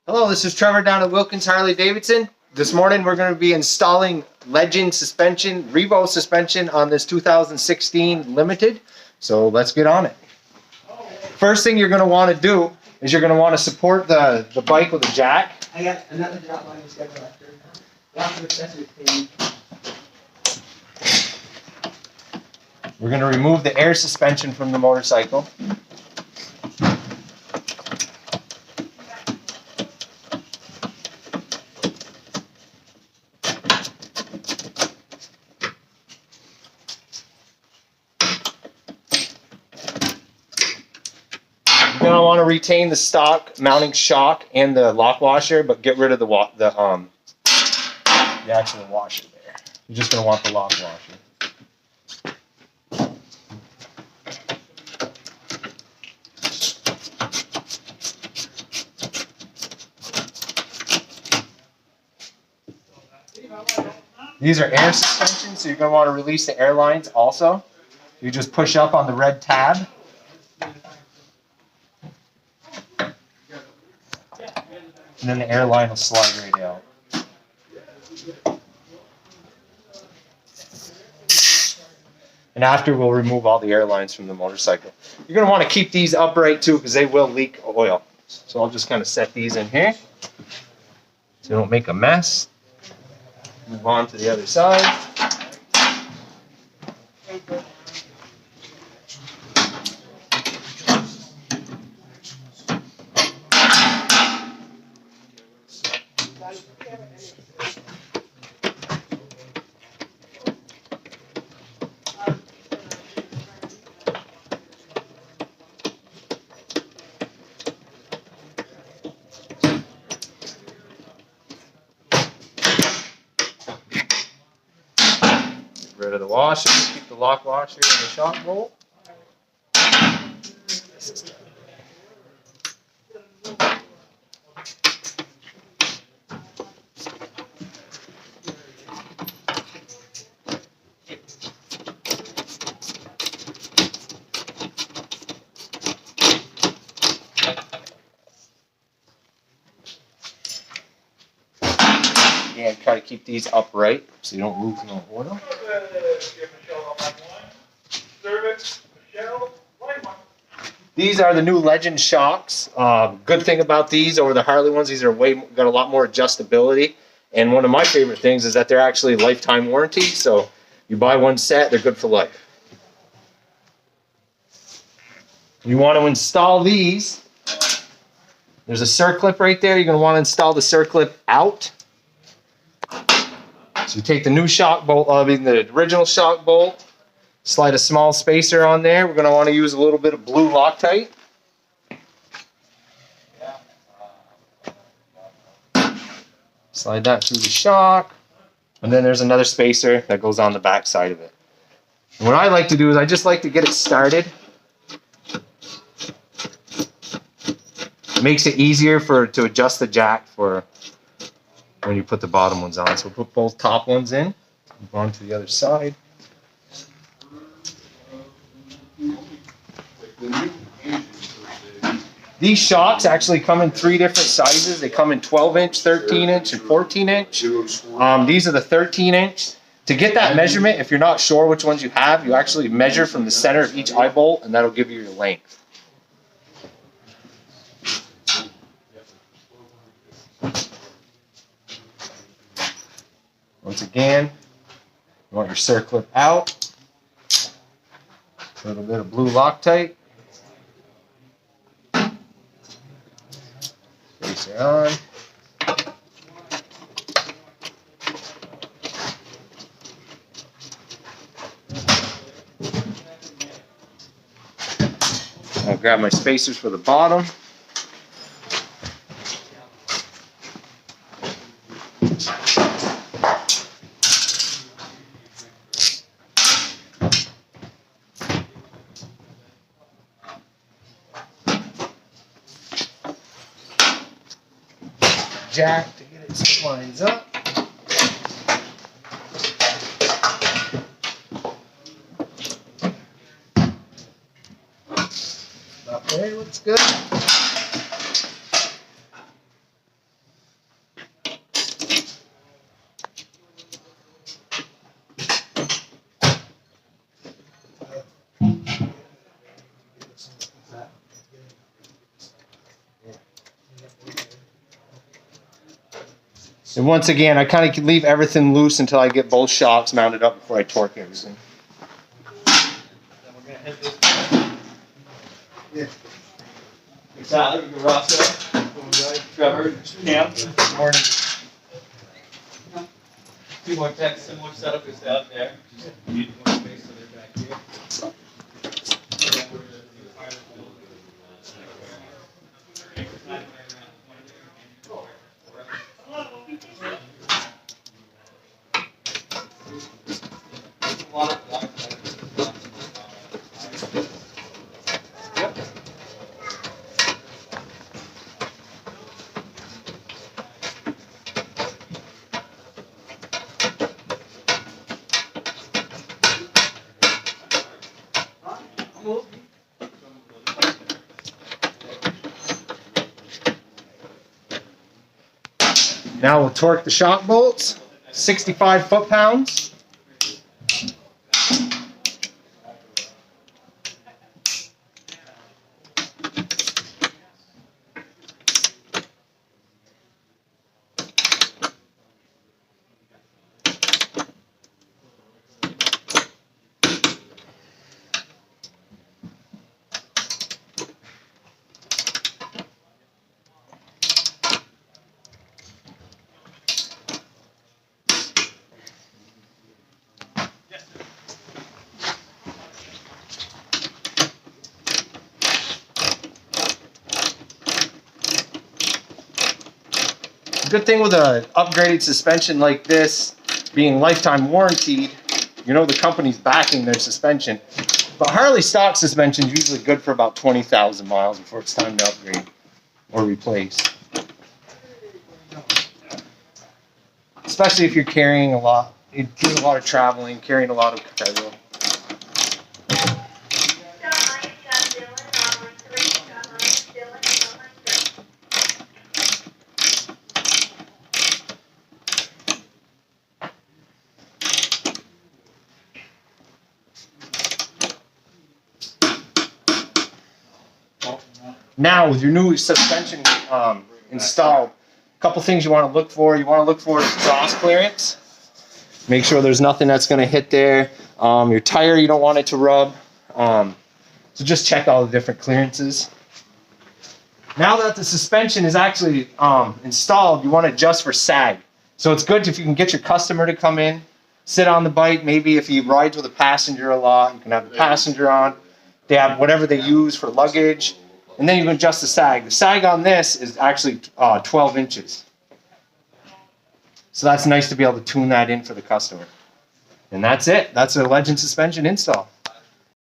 Hello, this is Trevor down at Wilkins Harley-Davidson. This morning we're going to be installing Legend suspension, Revo suspension on this 2016 Limited. So let's get on it. First thing you're going to want to do is you're going to want to support the bike with a jack. I got another drop line schedule after. Lots of accessories came. We're going to remove the air suspension from the motorcycle. You're going to want to retain the stock mounting shock and the lock washer, but get rid of the actual washer there. You're just going to want the lock washer. These are air suspensions, so you're going to want to release the air lines also. You just push up on the red tab. And then the air line will slide right out. And after, we'll remove all the air lines from the motorcycle. You're going to want to keep these upright too, because they will leak oil. So I'll just kind of set these in here so they don't make a mess. Move on to the other side. Get rid of the washer, keep the lock washer and the shock bolt. And try to keep these upright so you don't lose no oil. These are the new Legend shocks. Good thing about these over the Harley ones, these are got a lot more adjustability. And one of my favorite things is that they're actually lifetime warranty. So you buy one set, they're good for life. You want to install these. There's a circlip right there. You're going to want to install the circlip out. So you take the new shock bolt, the original shock bolt, slide a small spacer on there. We're going to want to use a little bit of blue Loctite. Slide that through the shock. And then there's another spacer that goes on the back side of it. And what I like to do is I just like to get it started. It makes it easier to adjust the jack for when you put the bottom ones on. So we'll put both top ones in. Move on to the other side. These shocks actually come in 3 different sizes. They come in 12-inch, 13-inch, and 14-inch. These are the 13-inch. To get that measurement, if you're not sure which ones you have, you actually measure from the center of each eye bolt, and that'll give you your length. Once again, you want your circlip out. A little bit of blue Loctite. Spacer on. I'll grab my spacers for the bottom. Jack to get it lines up. Okay, looks good. And once again, I kind of leave everything loose until I get both shocks mounted up before I torque everything. Then we're gonna hit this. Yeah. Exactly. You can rock that. Trevor, Cam. Good morning. Two more techs, similar setup is out there. Just need more space so they're back here. Now we'll torque the shock bolts, 65 foot-pounds. The good thing with an upgraded suspension like this, being lifetime warranted, you know the company's backing their suspension. But Harley stock suspension is usually good for about 20,000 miles before it's time to upgrade or replace. Especially if you're carrying a lot, you're doing a lot of traveling, carrying a lot of cargo. Now, with your new suspension installed, a couple things you want to look for. You want to look for exhaust clearance. Make sure there's nothing that's going to hit there. Your tire, you don't want it to rub. So just check all the different clearances. Now that the suspension is actually installed, you want to adjust for sag. So it's good if you can get your customer to come in, sit on the bike. Maybe if he rides with a passenger a lot, you can have the passenger on. They have whatever they use for luggage. And then you can adjust the sag. The sag on this is actually 12 inches. So that's nice to be able to tune that in for the customer. And that's it. That's a Legend suspension install.